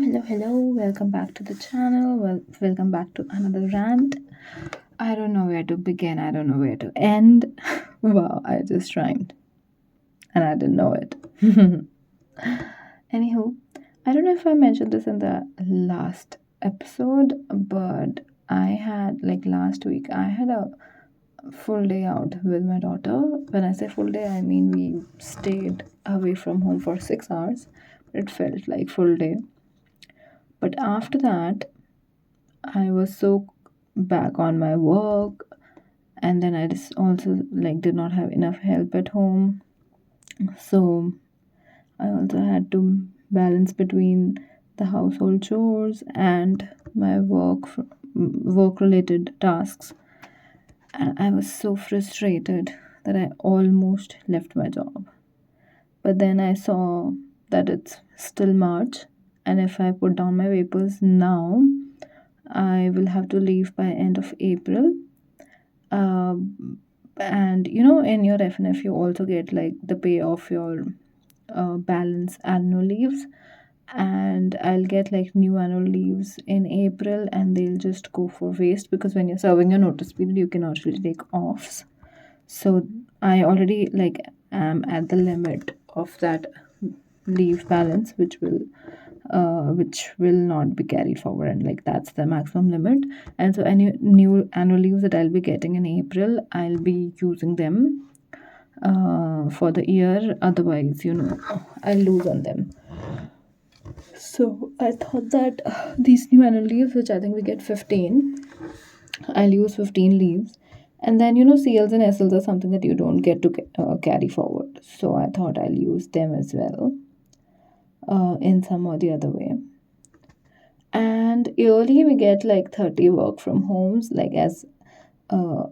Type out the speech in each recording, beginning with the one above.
Hello, welcome back to the channel. Welcome back to another rant. I don't know where to begin, I don't know where to end. Wow, I just rhymed and I didn't know it. Anywho, I don't know if I mentioned this in the last episode, but I had, like last week, I had a full day out with my daughter. When I say full day, I mean we stayed away from home for 6 hours. It felt like full day. But after that, I was so back on my work, and then I just also like did not have enough help at home. So I also had to balance between the household chores and my work related tasks. And I was so frustrated that I almost left my job. But then I saw that it's still March, and if I put down my papers now, I will have to leave by end of April. And in your FNF, you also get like the pay of your balance annual leaves. And I'll get like new annual leaves in April, and they'll just go for waste because when you're serving your notice period, you cannot really take offs. So I already like am at the limit of that leave balance, which will not be carried forward, and like that's the maximum limit. And so any new annual leaves that I'll be getting in April, I'll be using them for the year. Otherwise, I'll lose on them. So I thought that these new annual leaves, which I think we get 15, I'll use 15 leaves. And then, CLs and SLs are something that you don't get to carry forward. So I thought I'll use them as well in some or the other way. And yearly, we get like 30 work from homes, like as uh,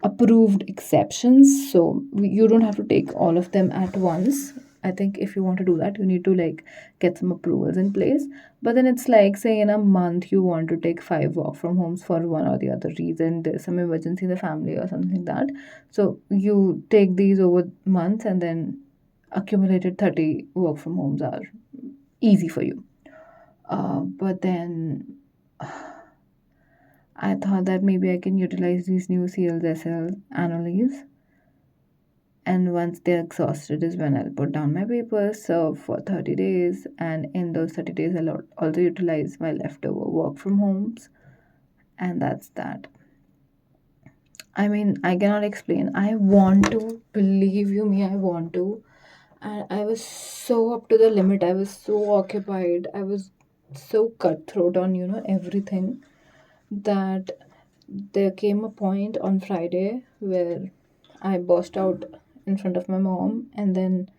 approved exceptions. So you don't have to take all of them at once. I think if you want to do that, you need to like get some approvals in place. But then it's like, say, in a month, you want to take 5 work from homes for one or the other reason. There's some emergency in the family or something like that. So you take these over months, and then accumulated 30 work from homes are easy for you. But then I thought that maybe I can utilize these new CLs, SLs, annual leaves. And once they're exhausted is when I'll put down my papers, serve for 30 days. And in those 30 days, I'll also utilize my leftover work from homes. And that's that. I mean, I cannot explain. I want to, believe you me, I want to. And I was so up to the limit. I was so occupied. I was so cutthroat on, everything, that there came a point on Friday where I burst out in front of my mom, and then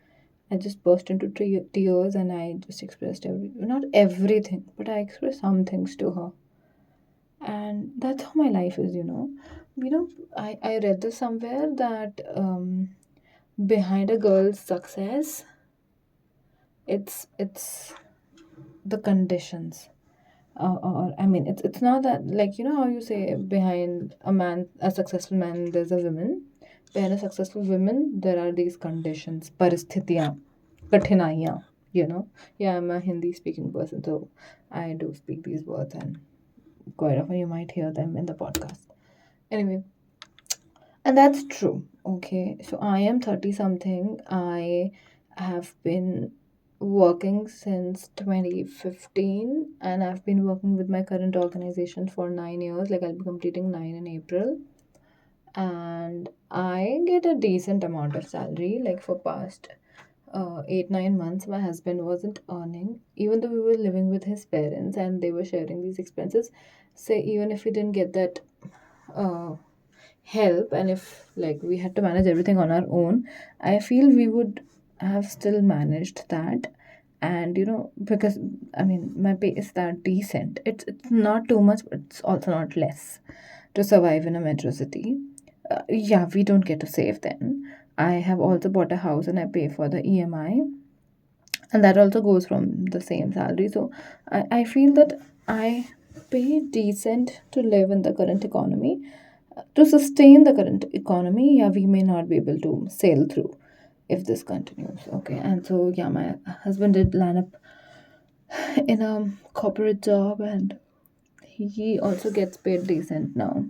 I just burst into tears, and I just expressed not everything, but I expressed some things to her. And that's how my life is, I read this somewhere that behind a girl's success, it's the conditions. Or I mean, it's not that, like, how you say behind a successful man, there's a woman. Behind a successful woman, there are these conditions, paristitiyan, kathinaiyaan. Yeah, I'm a Hindi speaking person, so I do speak these words, and quite often you might hear them in the podcast. Anyway, and that's true. Okay, so I am 30 something. I have been working since 2015, and I've been working with my current organization for 9 years. Like, I'll be completing 9 in April. And I get a decent amount of salary. Like, for past 8-9 months, my husband wasn't earning, even though we were living with his parents and they were sharing these expenses. Say, even if we didn't get that uh, help, and if like we had to manage everything on our own, I feel we would have still managed that. And because I mean, my pay is that decent. It's not too much, but it's also not less to survive in a metro city. Yeah, we don't get to save then. I have also bought a house, and I pay for the EMI, and that also goes from the same salary. So I feel that I pay decent to live in the current economy. To sustain the current economy, yeah, we may not be able to sail through if this continues. Okay, and so yeah, my husband did line up in a corporate job, and he also gets paid decent now.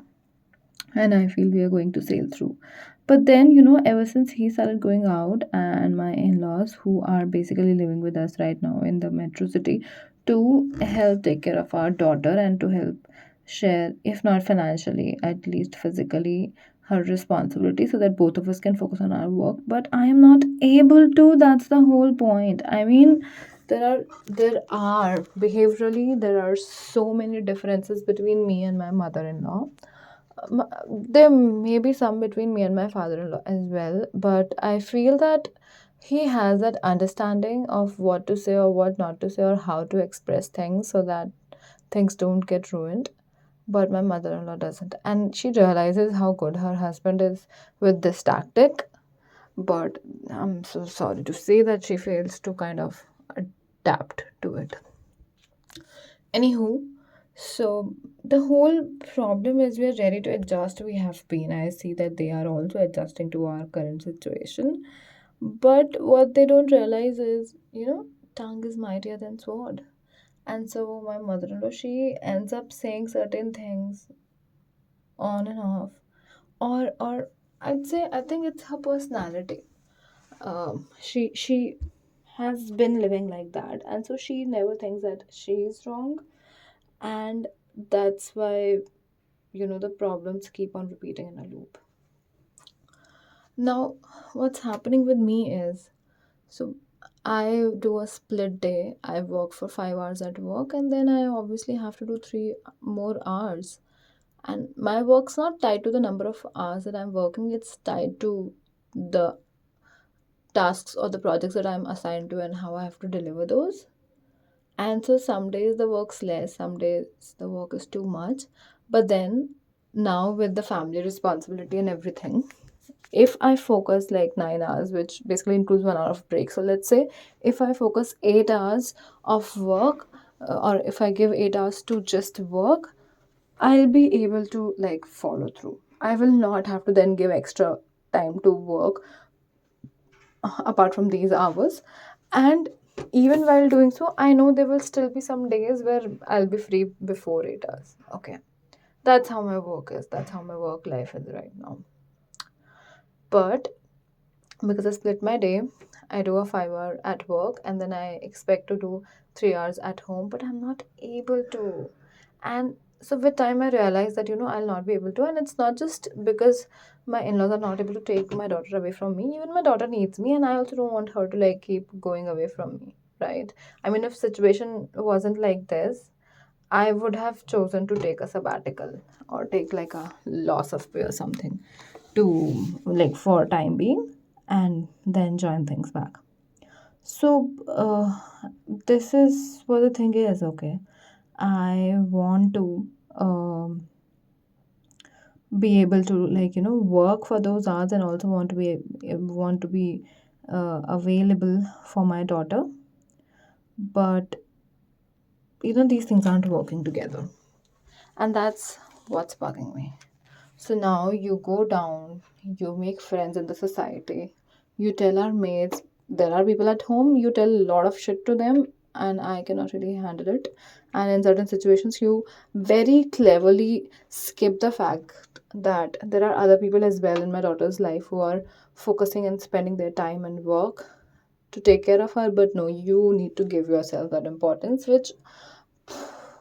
And I feel we are going to sail through. But then, ever since he started going out, and my in laws, who are basically living with us right now in the metro city, to help take care of our daughter and to help share, if not financially, at least physically, her responsibility so that both of us can focus on our work. But I am not able to. That's the whole point. I mean, there are behaviorally there are so many differences between me and my mother-in-law. There may be some between me and my father-in-law as well, but I feel that he has that understanding of what to say or what not to say or how to express things so that things don't get ruined. But my mother-in-law doesn't, and she realizes how good her husband is with this tactic. But I'm so sorry to say that she fails to kind of adapt to it. Anywho, so the whole problem is we are ready to adjust. We have been. I see that they are also adjusting to our current situation. But what they don't realize is, tongue is mightier than sword. And so my mother-in-law, she ends up saying certain things on and off. Or I'd say I think it's her personality. She has been living like that, and so she never thinks that she is wrong, and that's why the problems keep on repeating in a loop. Now what's happening with me is, so I do a split day. I work for 5 hours at work, and then I obviously have to do 3 more hours. And my work's not tied to the number of hours that I'm working, it's tied to the tasks or the projects that I'm assigned to and how I have to deliver those. And so some days the work's less, some days the work is too much. But then now with the family responsibility and everything, if I focus like 9 hours, which basically includes 1 hour of break, so let's say if I focus 8 hours of work, or if I give 8 hours to just work, I'll be able to like follow through. I will not have to then give extra time to work apart from these hours. And even while doing so, I know there will still be some days where I'll be free before 8 hours. Okay. That's how my work is. That's how my work life is right now. But because I split my day, I do a 5 hour at work and then I expect to do 3 hours at home, but I'm not able to. And so with time, I realized that, I'll not be able to. And it's not just because my in laws are not able to take my daughter away from me. Even my daughter needs me, and I also don't want her to like keep going away from me, right? I mean, if situation wasn't like this, I would have chosen to take a sabbatical or take like a loss of pay or something to like for time being and then join things back. So this is what the thing is. Okay, I want to be able to like work for those hours and also want to be available for my daughter, but these things aren't working together, and that's what's bugging me. So now you go down, you make friends in the society, you tell our mates, there are people at home, you tell a lot of shit to them, and I cannot really handle it. And in certain situations, you very cleverly skip the fact that there are other people as well in my daughter's life who are focusing and spending their time and work to take care of her. But no, you need to give yourself that importance, which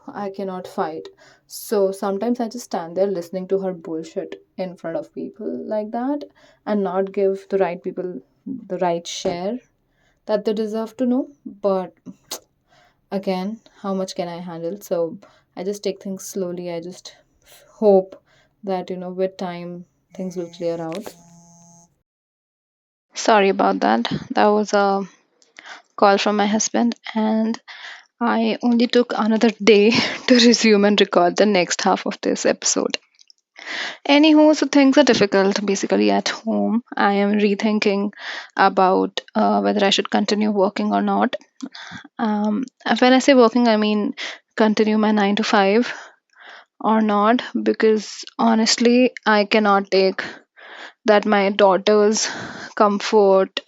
I cannot fight. So sometimes I just stand there listening to her bullshit in front of people like that and not give the right people the right share that they deserve to know. But again, how much can I handle? So I just take things slowly. I just hope that, with time, things will clear out. Sorry about that. That was a call from my husband, and I only took another day to resume and record the next half of this episode. Anywho, so things are difficult basically at home. I am rethinking about whether I should continue working or not. When I say working, I mean continue my 9 to 5 or not, because honestly, I cannot take that my daughter's comfort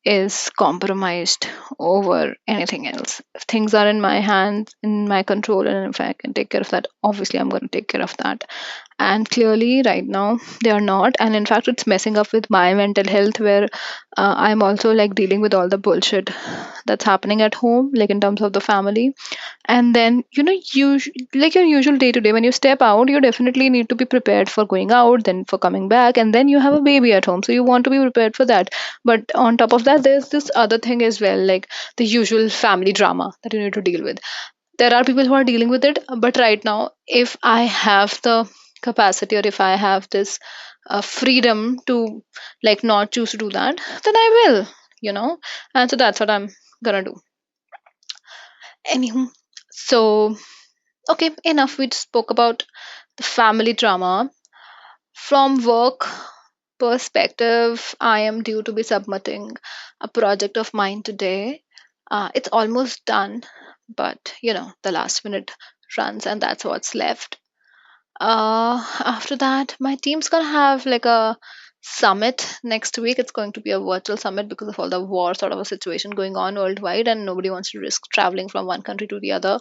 is compromised over anything else. If things are in my hands, in my control, and if I can take care of that, obviously I'm going to take care of that. And clearly, right now, they are not. And in fact, it's messing up with my mental health, where I'm also like dealing with all the bullshit that's happening at home, like in terms of the family. And then, like your usual day to day, when you step out, you definitely need to be prepared for going out, then for coming back, and then you have a baby at home, so you want to be prepared for that. But on top of that, there's this other thing as well, like the usual family drama that you need to deal with. There are people who are dealing with it, but right now, if I have the capacity, or if I have this freedom to like not choose to do that, then I will, and so that's what I'm gonna do. Anywho, so okay, enough. We spoke about the family drama. From work perspective, I am due to be submitting a project of mine today. It's almost done, but the last minute runs, and that's what's left. After that, my team's gonna have like a summit next week. It's going to be a virtual summit because of all the war sort of a situation going on worldwide, and nobody wants to risk traveling from one country to the other.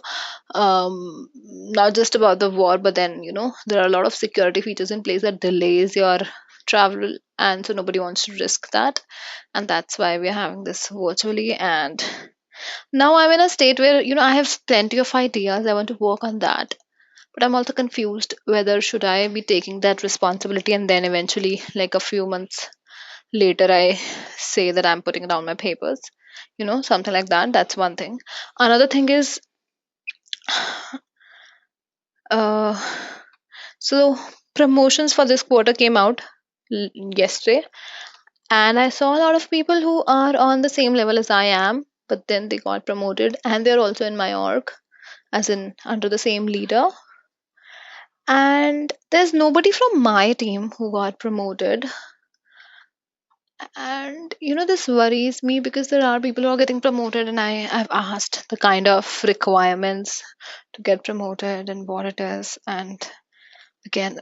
Not just about the war, but then there are a lot of security features in place that delays your travel, and so nobody wants to risk that, and that's why we're having this virtually. And now I'm in a state where I have plenty of ideas. I want to work on that, but I'm also confused whether should I be taking that responsibility, and then eventually, like a few months later, I say that I'm putting down my papers, something like that. That's one thing. Another thing is, uh so promotions for this quarter came out yesterday, and I saw a lot of people who are on the same level as I am, but then they got promoted, and they're also in my org, as in under the same leader. And there's nobody from my team who got promoted. And this worries me because there are people who are getting promoted, and I've asked the kind of requirements to get promoted and what it is. And again,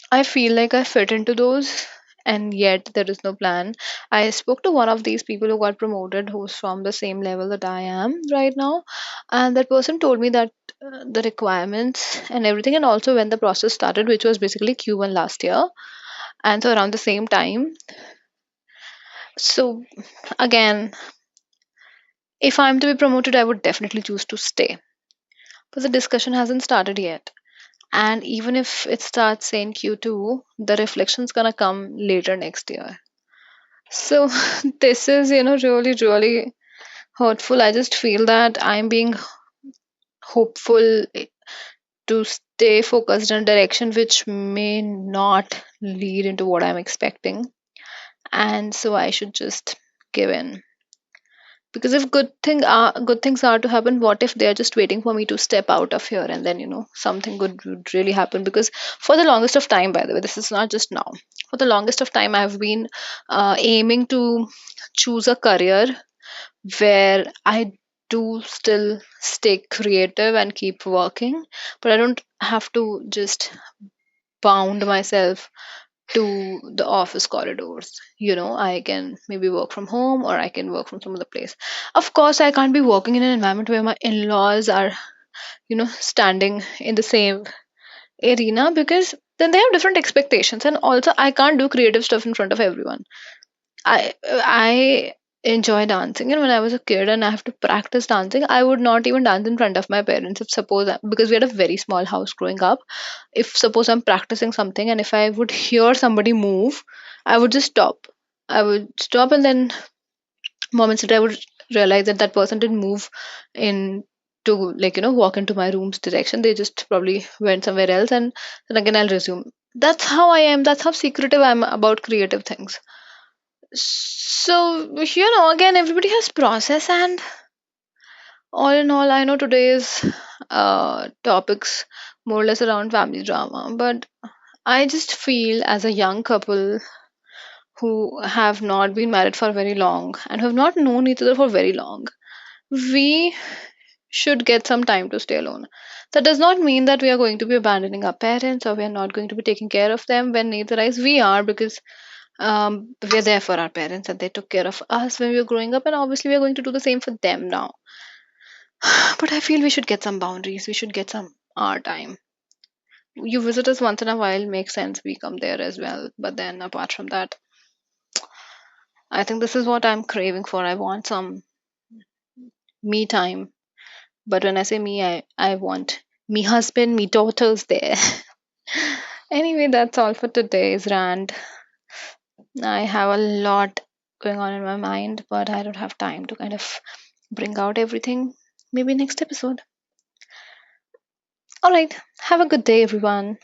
I feel like I fit into those, and yet there is no plan. I spoke to one of these people who got promoted, who's from the same level that I am right now, and that person told me that the requirements and everything, and also when the process started, which was basically Q1 last year, and so around the same time. So again, if I'm to be promoted, I would definitely choose to stay, but the discussion hasn't started yet. And even if it starts in Q2, the reflection's gonna come later next year. So this is, really, really hurtful. I just feel that I'm being hopeful to stay focused in a direction which may not lead into what I'm expecting. And so I should just give in. Because if good things are to happen, what if they're just waiting for me to step out of here, and then something good would really happen? Because for the longest of time, by the way, this is not just now, for the longest of time I've been aiming to choose a career where I do still stay creative and keep working, but I don't have to just bound myself to the office corridors. I can maybe work from home, or I can work from some other place. Of course, I can't be working in an environment where my in laws are, standing in the same arena, because then they have different expectations. And also, I can't do creative stuff in front of everyone. I enjoy dancing, and when I was a kid and I have to practice dancing, I would not even dance in front of my parents. If suppose because we had a very small house growing up, if suppose I'm practicing something and if I would hear somebody move, I would just stop. I would stop, and then moments later I would realize that that person didn't move in to, like, walk into my room's direction. They just probably went somewhere else, and then again I'll resume. That's how I am. That's how secretive I'm about creative things. So, again, everybody has process, and all in all, I know today's topics more or less around family drama, but I just feel as a young couple who have not been married for very long and who have not known each other for very long, we should get some time to stay alone. That does not mean that we are going to be abandoning our parents, or we are not going to be taking care of them when needs arise. We are, because we're there for our parents and they took care of us when we were growing up, and obviously we're going to do the same for them now. But I feel we should get some boundaries. We should get some our time. You visit us once in a while, makes sense. We come there as well. But then apart from that, I think this is what I'm craving for. I want some me time. But when I say me, I want me husband, me daughters there. Anyway, that's all for today's rant. I have a lot going on in my mind, but I don't have time to kind of bring out everything. Maybe next episode. All right. Have a good day, everyone.